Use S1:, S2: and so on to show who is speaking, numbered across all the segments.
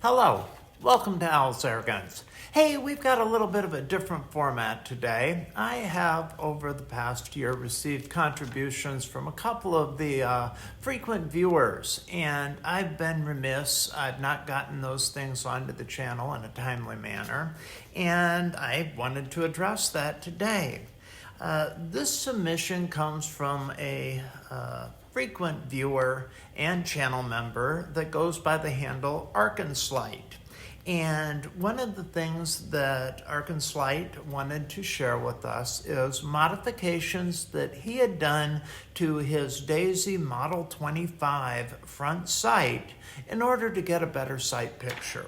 S1: Hello, welcome to Al's Airguns. Hey, we've got a little bit of a different format today. I have, over the past year, received contributions from a couple of the frequent viewers, and I've been remiss. I've not gotten those things onto the channel in a timely manner, and I wanted to address that today. This submission comes from a frequent viewer and channel member that goes by the handle Archanslight. And one of the things that Archanslight wanted to share with us is modifications that he had done to his Daisy Model 25 front sight in order to get a better sight picture.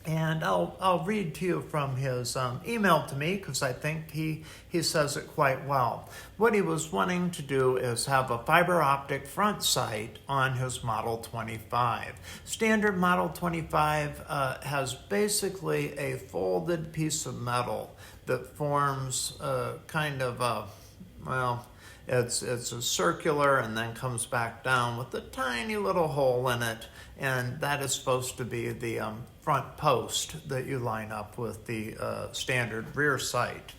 S1: And I'll read to you from his email to me because I think he says it quite well. What he was wanting to do is have a fiber optic front sight on his Model 25. Standard Model 25 has basically a folded piece of metal that forms kind of a, well, it's a circular and then comes back down with a tiny little hole in it, and that is supposed to be the front post that you line up with the standard rear sight.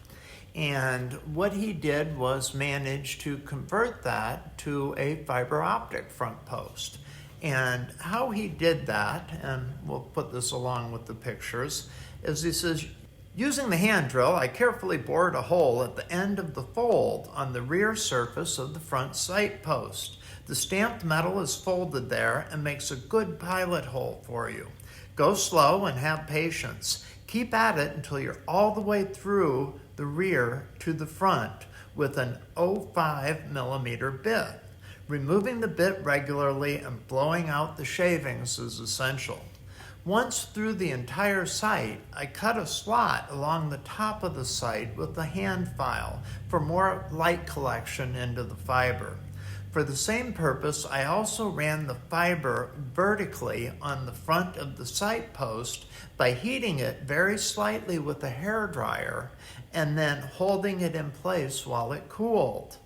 S1: And what he did was manage to convert that to a fiber optic front post. And how he did that, and we'll put this along with the pictures, is he says, using the hand drill, I carefully bored a hole at the end of the fold on the rear surface of the front sight post. The stamped metal is folded there and makes a good pilot hole for you. Go slow and have patience. Keep at it until you're all the way through the rear to the front with an 0.5 millimeter bit. Removing the bit regularly and blowing out the shavings is essential. Once through the entire sight, I cut a slot along the top of the sight with the hand file for more light collection into the fiber. For the same purpose, I also ran the fiber vertically on the front of the sight post by heating it very slightly with a hairdryer and then holding it in place while it cooled.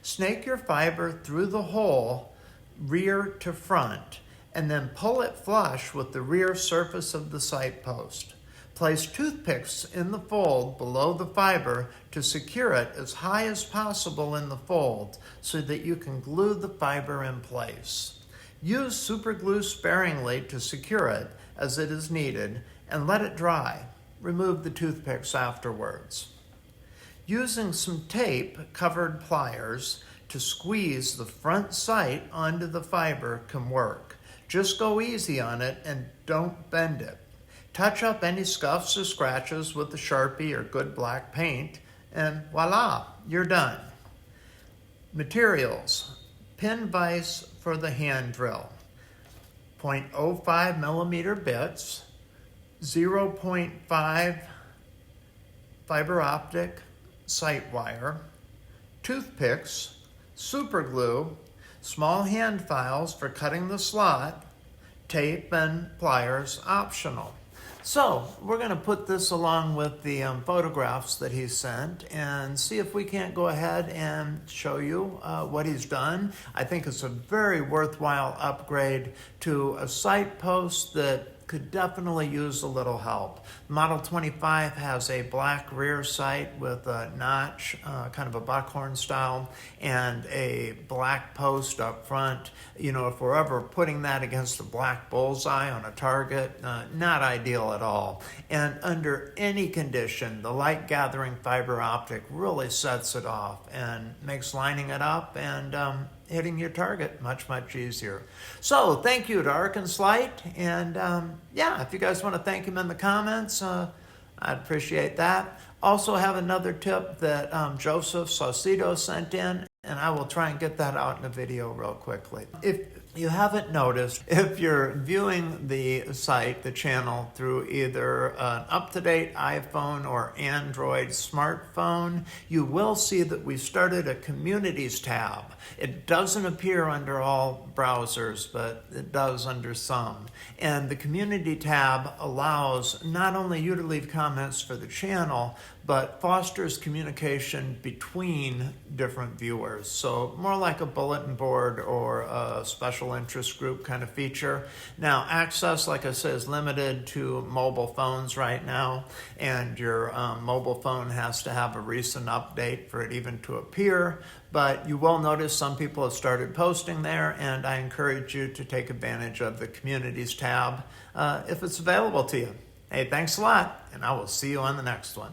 S1: Snake your fiber through the hole, rear to front, and then pull it flush with the rear surface of the sight post. Place toothpicks in the fold below the fiber to secure it as high as possible in the fold so that you can glue the fiber in place. Use super glue sparingly to secure it as it is needed and let it dry. Remove the toothpicks afterwards. Using some tape-covered pliers to squeeze the front sight onto the fiber can work. Just go easy on it and don't bend it. Touch up any scuffs or scratches with a Sharpie or good black paint, and voila, you're done. Materials: pin vise for the hand drill, 0.05 millimeter bits, 0.5 fiber optic sight wire, toothpicks, super glue, small hand files for cutting the slot, tape and pliers optional. So we're going to put this along with the photographs that he sent and see if we can't go ahead and show you what he's done. I think it's a very worthwhile upgrade to a sight post that could definitely use a little help. Model 25 has a black rear sight with a notch, kind of a buckhorn style, and a black post up front. You know, if we're ever putting that against a black bullseye on a target, not ideal at all. And under any condition, the light gathering fiber optic really sets it off and makes lining it up and hitting your target much, much easier. So thank you to Archanslight, and yeah, if you guys want to thank him in the comments, I'd appreciate that. Also have another tip that Joseph Saucedo sent in, and I will try and get that out in a video real quickly. If you haven't noticed, if you're viewing the site, the channel, through either an up-to-date iPhone or Android smartphone, you will see that we started a Communities tab. It doesn't appear under all browsers, but it does under some. And the Community tab allows not only you to leave comments for the channel, but fosters communication between different viewers. So more like a bulletin board or a special interest group kind of feature. Now, access, like I said, is limited to mobile phones right now, and your mobile phone has to have a recent update for it even to appear. But you will notice some people have started posting there, and I encourage you to take advantage of the Communities tab if it's available to you. Hey, thanks a lot, and I will see you on the next one.